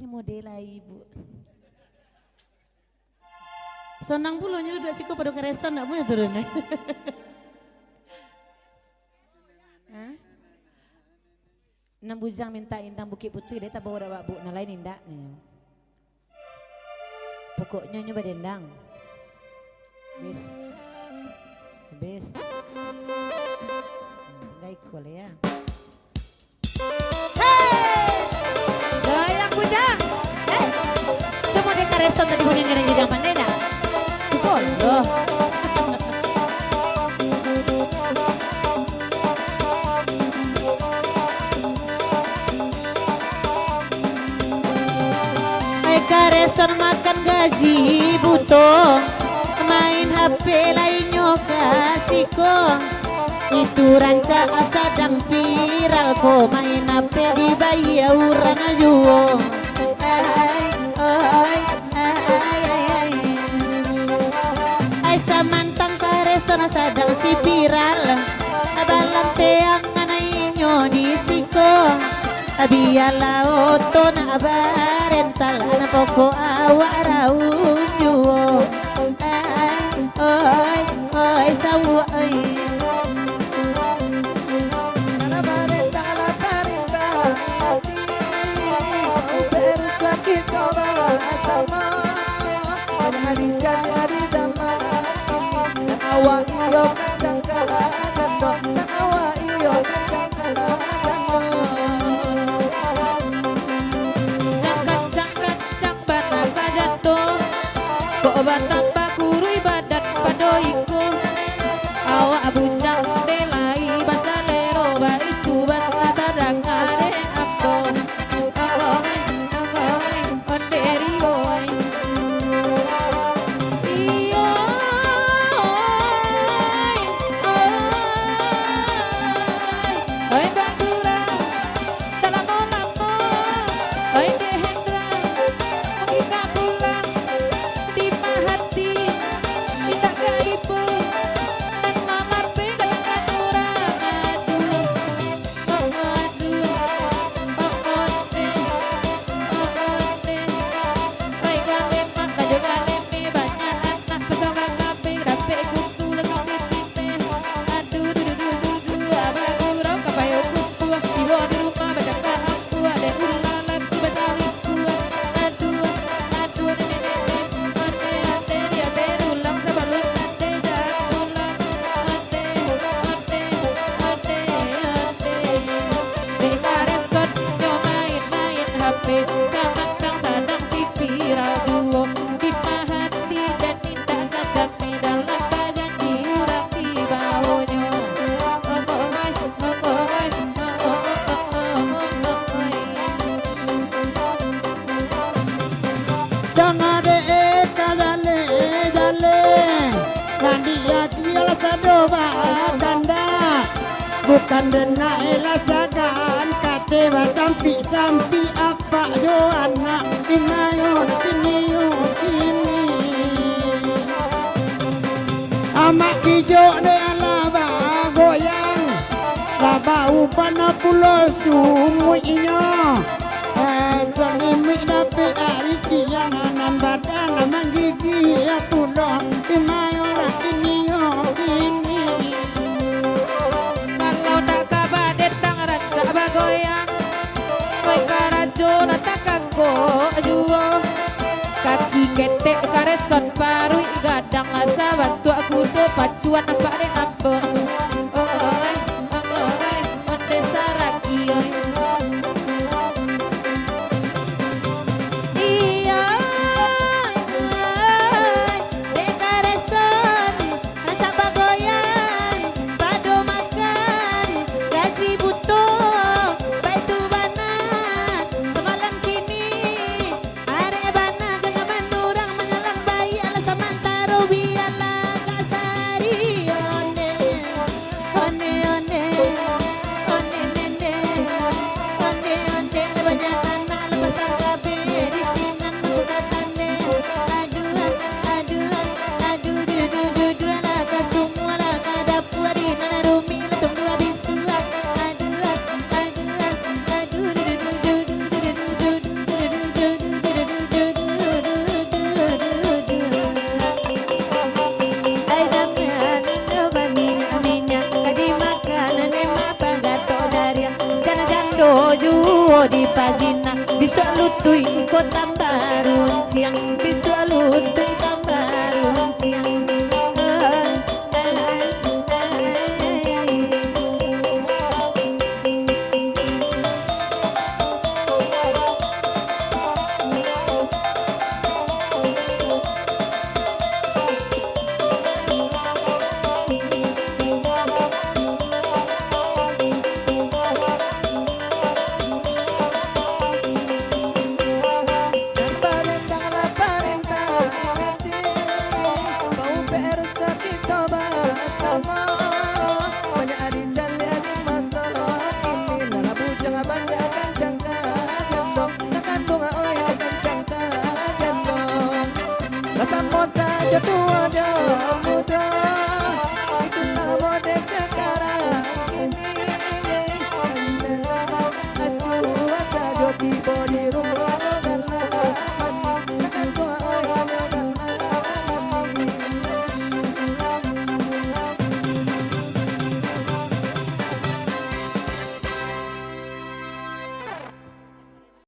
model ibu. Sonang pulonya duduk siku pada keresan nak punya turun. Enam bujang minta indang Bukit Putih dia tak bawa dak bu, nah lain indak. Pokoknya nyoba dendang. Bis. Bis. Tinggal ikut ya. Goyang bujang. Cuma dia kareson tadi punya ngerang jadi pandai dah. Loh. Kareson makan gaji butuh, main HP lainnya kasihku. Itu ranca sedang viral ko, main HP dibayar orang ajuo. Samantang kareson sedang si viral, balang teang anaknya di siko. Biarlah oto na barental na poko awak raun juo. Oi sawu oi. Na barental hati bersakit kau bawa sama. Hari zaman awak iyo kancang kalakan dok. Awak iyo kancang kalakan dok. Batang bakurui badat padoiku awak bujang delai basalero ba itu bata barang are apa onderi boy iyo oi bagura dalam lamo oi dehendra mengika pulang hati tidak kaibu dan lamar pegang orang aduh baik galem maka juga leme banyak anak pesawat kape rape kutu lekang ditite aduh abang kurang kapayo kutu iwo di rumah baca aku ada ulah lagu bataliku aduh Samantang sadang si viral duo Fitnah hati dan minta kacami dalam janji urang di bawahnya. Jangan deh kagale jale Nandi akil sadoba tanda bukan dena elasakan kateba sampi apa jo anak inayon kini amak kijo de alaba goyang laba upana pulos cumui inyo Sangimik dapet ariki yang anan badan amang gigi ya pulong inayon kini kalau tak kabar detang rasa bagoyang Koi karajo natakako juo kaki ketek kareson parui gadang asa bantu aku do pacuan nampak deh apa onde saraki iya dekareson rasa bagoyang pado makan gaji butuh baitu bana semalam kini are bana genggaman orang menyalang bayi ala samantaro biarlah kasari onde Jina bisa lutui kota baru siang bisa lutui baru siang saja tua dan muda, itulah mode sekarang ini. Acuh saja tiba di rumah.